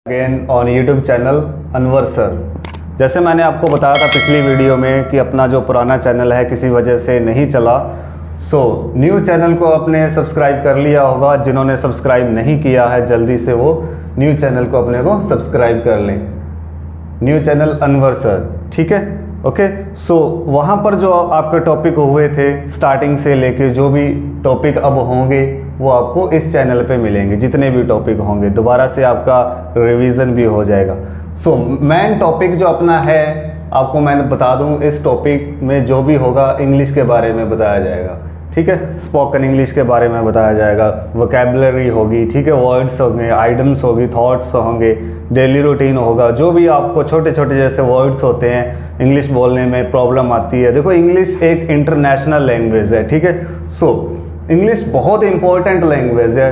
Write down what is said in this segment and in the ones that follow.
Again on YouTube channel Anwar sir. जैसे मैंने आपको बताया था पिछली वीडियो में कि अपना जो पुराना चैनल है किसी वजह से नहीं चला, न्यू चैनल को अपने सब्सक्राइब कर लिया होगा। जिन्होंने सब्सक्राइब नहीं किया है जल्दी से वो न्यू चैनल को अपने को सब्सक्राइब कर लें, न्यू चैनल अनवर सर, ठीक है। ओके, वहाँ पर जो आपके टॉपिक हुए थे स्टार्टिंग से लेके जो भी टॉपिक अब होंगे वो आपको इस चैनल पे मिलेंगे। जितने भी टॉपिक होंगे दोबारा से आपका रिवीजन भी हो जाएगा। मेन टॉपिक जो अपना है आपको मैं बता दूं, इस टॉपिक में जो भी होगा इंग्लिश के बारे में बताया जाएगा, ठीक है। स्पोकन इंग्लिश के बारे में बताया जाएगा, वोकैबुलरी होगी, ठीक है, वर्ड्स होंगे, आइटम्स होगी, थॉट्स होंगे, डेली रूटीन होगा। जो भी आपको छोटे छोटे जैसे वर्ड्स होते हैं इंग्लिश बोलने में प्रॉब्लम आती है। देखो इंग्लिश एक इंटरनेशनल लैंग्वेज है, ठीक है। इंग्लिश बहुत इंपॉर्टेंट लैंग्वेज है,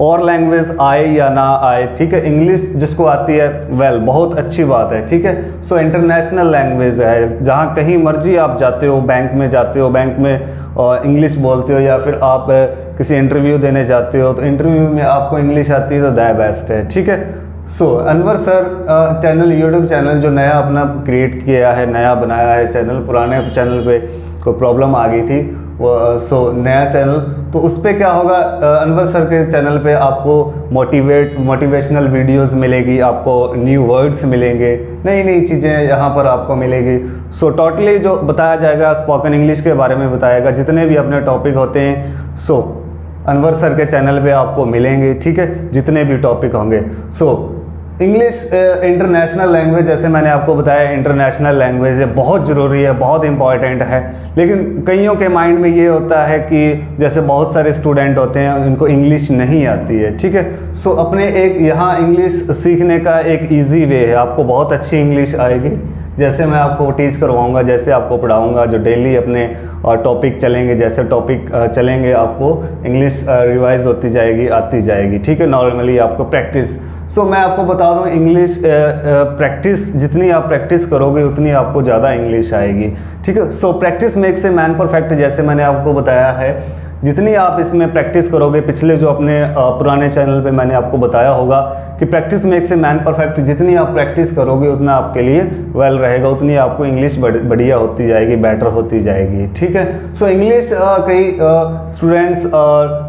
और लैंग्वेज आए या ना आए, ठीक है, इंग्लिश जिसको आती है बहुत अच्छी बात है, ठीक है। इंटरनेशनल लैंग्वेज है, जहाँ कहीं मर्जी आप जाते हो, बैंक में जाते हो, बैंक में इंग्लिश बोलते हो, या फिर आप किसी इंटरव्यू देने जाते हो तो इंटरव्यू में आपको इंग्लिश आती है तो द बेस्ट है, ठीक है। Anwar sir channel, YouTube channel जो नया अपना क्रिएट किया है, नया बनाया है चैनल, पुराने चैनल पे कोई प्रॉब्लम आ गई थी वो नया चैनल, तो उस पर क्या होगा, अनवर सर के चैनल पे आपको मोटिवेशनल वीडियोस मिलेगी, आपको न्यू वर्ड्स मिलेंगे, नई नई चीज़ें यहाँ पर आपको मिलेगी। टोटली जो बताया जाएगा स्पोकन इंग्लिश के बारे में बताएगा, जितने भी अपने टॉपिक होते हैं अनवर सर के चैनल पे आपको मिलेंगे, ठीक है, जितने भी टॉपिक होंगे। इंग्लिश इंटरनेशनल लैंग्वेज, जैसे मैंने आपको बताया इंटरनेशनल लैंग्वेज है, बहुत ज़रूरी है, बहुत इंपॉर्टेंट है। लेकिन कईयों के माइंड में ये होता है कि जैसे बहुत सारे स्टूडेंट होते हैं उनको इंग्लिश नहीं आती है, ठीक है। अपने एक यहाँ इंग्लिश सीखने का एक ईजी वे है, आपको बहुत अच्छी इंग्लिश आएगी। जैसे मैं आपको टीच करवाऊँगा, जैसे आपको पढ़ाऊँगा, जो डेली अपने टॉपिक चलेंगे, जैसे टॉपिक चलेंगे आपको इंग्लिश रिवाइज होती जाएगी, आती जाएगी, ठीक है। नॉर्मली आपको प्रैक्टिस, मैं आपको बता दूं इंग्लिश प्रैक्टिस, जितनी आप प्रैक्टिस करोगे उतनी आपको ज़्यादा इंग्लिश आएगी, ठीक है। Practice makes a man perfect, जैसे मैंने आपको बताया है, जितनी आप इसमें प्रैक्टिस करोगे, पिछले जो अपने पुराने चैनल पे मैंने आपको बताया होगा कि practice makes a man perfect, जितनी आप प्रैक्टिस करोगे उतना आपके लिए वेल रहेगा, उतनी आपको इंग्लिश बढ़िया होती जाएगी, बेटर होती जाएगी, ठीक है। इंग्लिश कई स्टूडेंट्स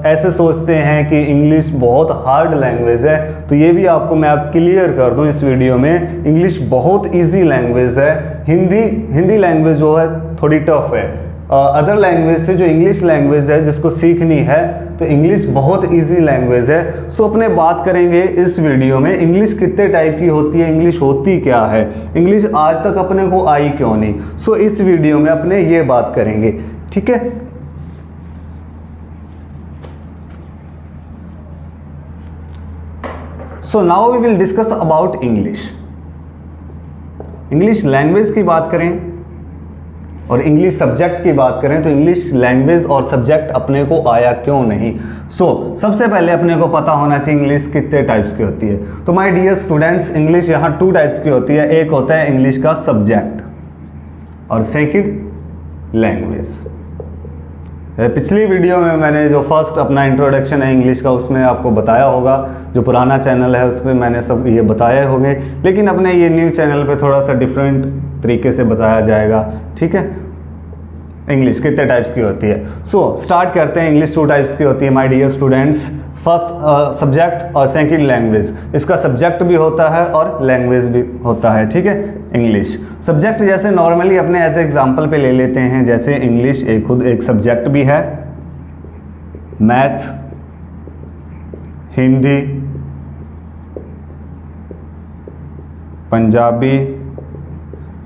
ऐसे सोचते हैं कि इंग्लिश बहुत हार्ड लैंग्वेज है, तो ये भी आपको मैं क्लियर कर दूं इस वीडियो में, इंग्लिश बहुत ईजी लैंग्वेज है। हिंदी लैंग्वेज जो है थोड़ी टफ है अदर लैंग्वेज से। जो इंग्लिश लैंग्वेज है जिसको सीखनी है तो इंग्लिश बहुत इजी लैंग्वेज है। अपने बात करेंगे इस वीडियो में इंग्लिश कितने टाइप की होती है, इंग्लिश होती क्या है, इंग्लिश आज तक अपने को आई क्यों नहीं। इस वीडियो में अपने ये बात करेंगे, ठीक है। Now we will discuss about English. English language की बात करें और इंग्लिश सब्जेक्ट की बात करें तो इंग्लिश लैंग्वेज और सब्जेक्ट अपने को आया क्यों नहीं। सबसे पहले अपने को पता होना चाहिए इंग्लिश कितने टाइप्स की होती है। तो माय डियर स्टूडेंट्स, इंग्लिश यहाँ 2 टाइप्स की होती है। एक होता है इंग्लिश का सब्जेक्ट और सेकंड लैंग्वेज। पिछली वीडियो में मैंने जो फर्स्ट अपना इंट्रोडक्शन है इंग्लिश का उसमें आपको बताया होगा, जो पुराना चैनल है उसमें मैंने सब ये बताए होंगे, लेकिन अपने ये न्यू चैनल पे थोड़ा सा डिफरेंट तरीके से बताया जाएगा, ठीक है। इंग्लिश कितने टाइप्स की होती है। स्टार्ट करते हैं। इंग्लिश 2 टाइप्स की होती है my dear students. First subject और सेकंड लैंग्वेज। इसका सब्जेक्ट भी होता है और लैंग्वेज भी होता है, ठीक है। इंग्लिश सब्जेक्ट जैसे नॉर्मली अपने एज एग्जांपल पे ले लेते हैं, जैसे इंग्लिश खुद एक सब्जेक्ट भी है, मैथ, हिंदी, पंजाबी,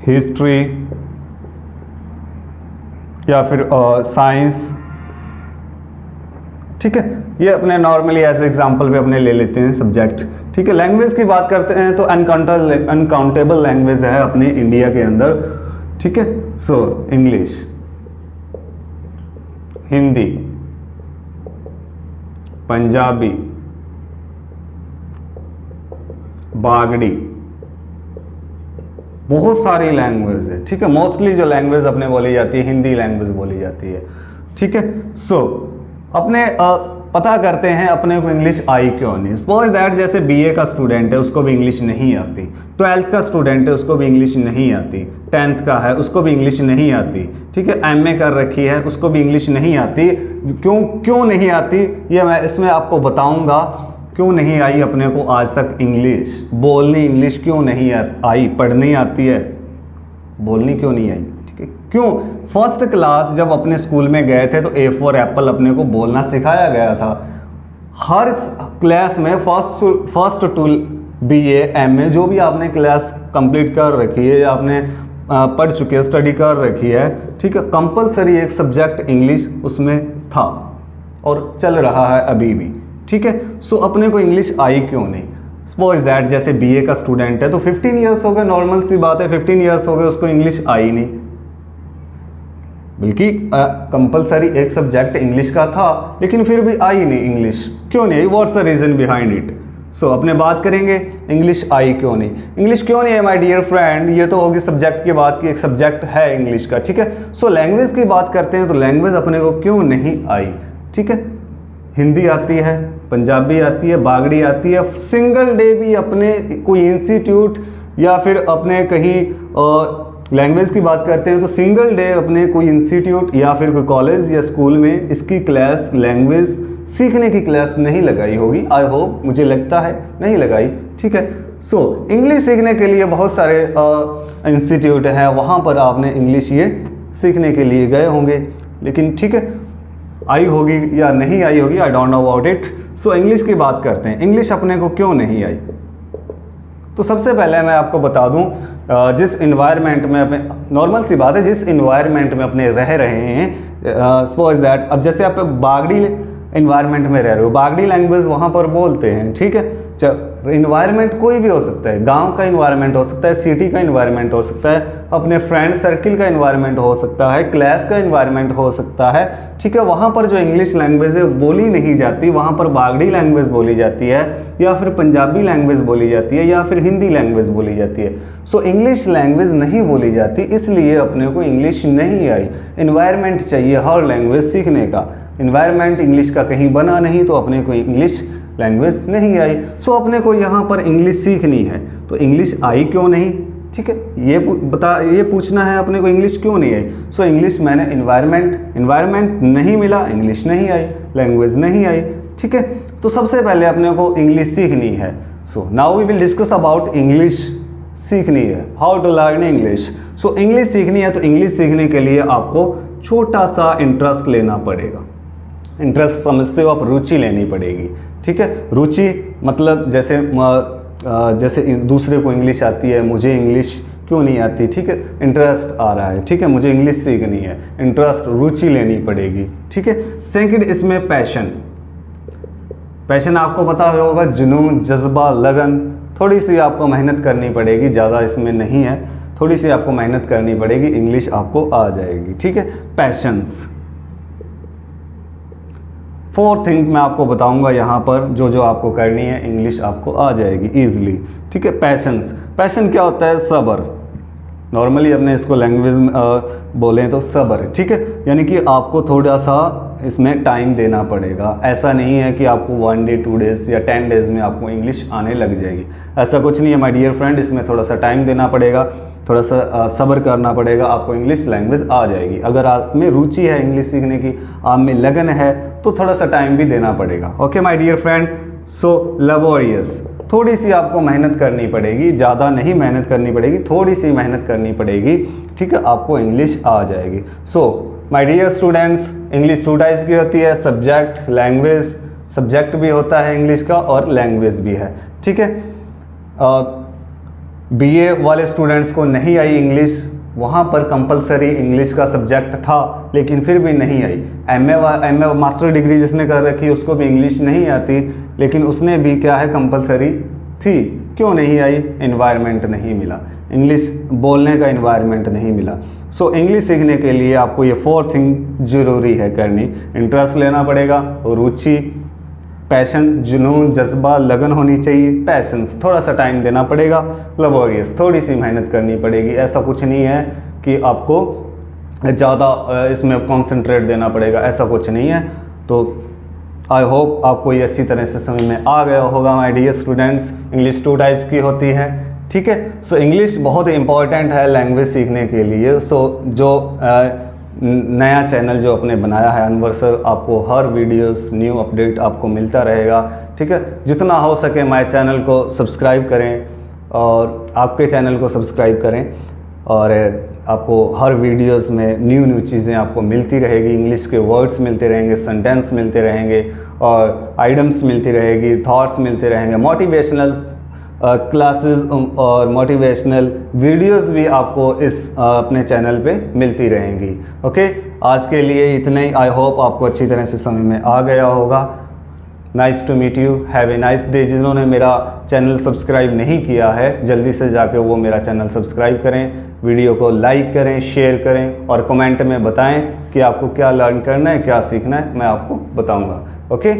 हिस्ट्री या फिर साइंस, ठीक है। ये अपने नॉर्मली एज एग्जांपल पे अपने ले लेते हैं सब्जेक्ट, ठीक है। लैंग्वेज की बात करते हैं तो अनकाउंटेबल लैंग्वेज है अपने इंडिया के अंदर, ठीक है। इंग्लिश, हिंदी, पंजाबी, बागड़ी, बहुत सारी लैंग्वेज है, ठीक है। मोस्टली जो लैंग्वेज अपने बोली जाती है हिंदी लैंग्वेज बोली जाती है, ठीक है। अपने पता करते हैं अपने को इंग्लिश आई क्यों नहीं। सपोज दैट जैसे बीए का स्टूडेंट है उसको भी इंग्लिश नहीं आती, 12th का स्टूडेंट है उसको भी इंग्लिश नहीं आती, 10th का है उसको भी इंग्लिश नहीं आती, ठीक है, एमए कर रखी है उसको भी इंग्लिश नहीं आती। क्यों नहीं आती ये मैं इसमें आपको बताऊंगा। क्यों नहीं आई अपने को आज तक इंग्लिश, बोलनी इंग्लिश क्यों नहीं आई, पढ़नी आती है, बोलनी क्यों नहीं आई, ठीक है। क्यों? फर्स्ट क्लास जब अपने स्कूल में गए थे तो ए फॉर एप्पल अपने को बोलना सिखाया गया था। हर क्लास में फर्स्ट टू बीए एमए जो भी आपने क्लास कंप्लीट कर रखी है या आपने पढ़ चुके हैं, स्टडी कर रखी है, ठीक है, कंपलसरी एक सब्जेक्ट इंग्लिश उसमें था और चल रहा है अभी भी, ठीक है। सो अपने को इंग्लिश आई क्यों नहीं। सपोज दैट जैसे बीए का स्टूडेंट है तो 15 ईयर्स हो गए, नॉर्मल सी बात है, 15 ईयर्स हो गए उसको इंग्लिश आई नहीं, बल्कि कंपलसरी एक सब्जेक्ट इंग्लिश का था लेकिन फिर भी आई नहीं इंग्लिश, क्यों नहीं आई, what's the reason behind it. So अपने बात करेंगे इंग्लिश आई क्यों नहीं। इंग्लिश क्यों नहीं है माय डियर फ्रेंड, ये तो होगी सब्जेक्ट की बात की, एक सब्जेक्ट है इंग्लिश का, ठीक है। सो लैंग्वेज की बात करते हैं तो लैंग्वेज अपने को क्यों नहीं आई, ठीक है। हिंदी आती है, पंजाबी आती है, बागड़ी आती है, सिंगल डे भी अपने कोई इंस्टीट्यूट या फिर अपने कहीं लैंग्वेज की बात करते हैं तो सिंगल डे अपने कोई इंस्टीट्यूट या फिर कोई कॉलेज या स्कूल में इसकी क्लास, लैंग्वेज सीखने की क्लास नहीं लगाई होगी। आई होप, मुझे लगता है नहीं लगाई, ठीक है। सो इंग्लिश सीखने के लिए बहुत सारे इंस्टीट्यूट हैं, वहाँ पर आपने इंग्लिश ये सीखने के लिए गए होंगे, लेकिन ठीक है आई होगी या नहीं आई होगी, I don't know about it. So English की बात करते हैं, इंग्लिश अपने को क्यों नहीं आई। तो सबसे पहले मैं आपको बता दूं, जिस इन्वायरमेंट में अपने, नॉर्मल सी बात है, जिस इन्वायरमेंट में अपने रह रहे हैं, सपोज दैट अब जैसे आप बागड़ी इन्वायरमेंट में रह रहे हो, बागड़ी लैंग्वेज वहाँ पर बोलते हैं, ठीक है। इन्वायरमेंट कोई भी हो सकता है, गांव का इन्वायरमेंट हो सकता है, सिटी का इन्वायरमेंट हो सकता है, अपने फ्रेंड सर्किल का इन्वायरमेंट हो सकता है, क्लास का इन्वायरमेंट हो सकता है, ठीक है। वहाँ पर जो इंग्लिश लैंग्वेज है बोली नहीं जाती, वहाँ पर बागड़ी लैंग्वेज बोली जाती है या फिर पंजाबी लैंग्वेज बोली जाती है या फिर हिंदी लैंग्वेज बोली जाती है। सो इंग्लिश लैंग्वेज नहीं बोली जाती, इसलिए अपने को इंग्लिश नहीं आई। इन्वायरमेंट चाहिए हर लैंग्वेज सीखने का, इन्वायरमेंट इंग्लिश का कहीं बना नहीं तो अपने को इंग्लिश लैंग्वेज नहीं आई। सो अपने को यहाँ पर इंग्लिश सीखनी है तो इंग्लिश आई क्यों नहीं, ठीक है, ये पूछना है अपने को इंग्लिश क्यों नहीं आई। सो इंग्लिश मैंने इन्वायरमेंट नहीं मिला, इंग्लिश नहीं आई, लैंग्वेज नहीं आई, ठीक है। तो सबसे पहले अपने को इंग्लिश सीखनी है। So now we will discuss about English सीखनी है, how to learn English. So English सीखनी है तो इंग्लिश सीखने के लिए आपको छोटा सा इंटरेस्ट लेना पड़ेगा। इंटरेस्ट समझते हो आप, रुचि लेनी पड़ेगी, ठीक है। रुचि मतलब जैसे दूसरे को इंग्लिश आती है, मुझे इंग्लिश क्यों नहीं आती, ठीक है, इंटरेस्ट आ रहा है, ठीक है, मुझे इंग्लिश सीखनी है, इंटरेस्ट, रुचि लेनी पड़ेगी, ठीक है। सेकंड इसमें पैशन आपको पता होगा, जुनून, जज्बा, लगन, थोड़ी सी आपको मेहनत करनी पड़ेगी, ज़्यादा इसमें नहीं है, थोड़ी सी आपको मेहनत करनी पड़ेगी, इंग्लिश आपको आ जाएगी, ठीक है। पैशंस, फोर्थ थिंग मैं आपको बताऊंगा यहाँ पर, जो आपको करनी है, इंग्लिश आपको आ जाएगी ईजिली, ठीक है। पैशन क्या होता है, सब्र, नॉर्मली अपने इसको लैंग्वेज में बोलें तो सब्र, ठीक है, यानी कि आपको थोड़ा सा इसमें टाइम देना पड़ेगा। ऐसा नहीं है कि आपको 1 डे 2 डेज या 10 डेज में आपको इंग्लिश आने लग जाएगी, ऐसा कुछ नहीं है माय डियर फ्रेंड। इसमें थोड़ा सा टाइम देना पड़ेगा, थोड़ा सा सब्र करना पड़ेगा, आपको इंग्लिश लैंग्वेज आ जाएगी। अगर आप में रुचि है इंग्लिश सीखने की, आप में लगन है, तो थोड़ा सा टाइम भी देना पड़ेगा। Okay my dear friend. So laborious, थोड़ी सी आपको मेहनत करनी पड़ेगी, ज़्यादा नहीं मेहनत करनी पड़ेगी, थोड़ी सी मेहनत करनी पड़ेगी, ठीक है, आपको इंग्लिश आ जाएगी। So my dear students, English 2 types की होती है, सब्जेक्ट, लैंग्वेज। सब्जेक्ट भी होता है इंग्लिश का और लैंग्वेज भी है, ठीक है। बीए वाले स्टूडेंट्स को नहीं आई इंग्लिश, वहाँ पर कंपलसरी इंग्लिश का सब्जेक्ट था लेकिन फिर भी नहीं आई। एमए मास्टर डिग्री जिसने कर रखी उसको भी इंग्लिश नहीं आती, लेकिन उसने भी क्या है, कंपलसरी थी। क्यों नहीं आई, एनवायरनमेंट नहीं मिला, इंग्लिश बोलने का एनवायरनमेंट नहीं मिला। सो इंग्लिश सीखने के लिए आपको ये 4 थिंग जरूरी है करनी। इंटरेस्ट लेना पड़ेगा, रुचि, पैशन, जुनून, जज्बा, लगन होनी चाहिए, पैशंस, थोड़ा सा टाइम देना पड़ेगा, लबोरियस, थोड़ी सी मेहनत करनी पड़ेगी। ऐसा कुछ नहीं है कि आपको ज़्यादा इसमें कॉन्सेंट्रेट देना पड़ेगा, ऐसा कुछ नहीं है। तो आई होप आपको ये अच्छी तरह से समझ में आ गया होगा my dear students. English 2 types की होती है, ठीक है। सो इंग्लिश बहुत इंपॉर्टेंट है लैंग्वेज सीखने के लिए। सो जो नया चैनल जो आपने बनाया है अनवर सर, आपको हर वीडियोस न्यू अपडेट आपको मिलता रहेगा, ठीक है। जितना हो सके माय चैनल को सब्सक्राइब करें और आपके चैनल को सब्सक्राइब करें, और आपको हर वीडियोस में न्यू चीज़ें आपको मिलती रहेगी। इंग्लिश के वर्ड्स मिलते रहेंगे, सेंटेंस मिलते रहेंगे, और आइडम्स मिलती रहेगी, थॉट्स मिलते रहेंगे, मोटिवेशनल क्लासेस और मोटिवेशनल वीडियोस भी आपको इस अपने चैनल पे मिलती रहेंगी। ओके, आज के लिए इतना ही। आई होप आपको अच्छी तरह से समझ में आ गया होगा। Nice to meet you, have a nice day. जिन्होंने मेरा चैनल सब्सक्राइब नहीं किया है, जल्दी से जाकर वो मेरा चैनल सब्सक्राइब करें, वीडियो को लाइक करें, शेयर करें, और कमेंट में बताएं कि आपको क्या लर्न करना है, क्या सीखना है, मैं आपको बताऊंगा। ओके।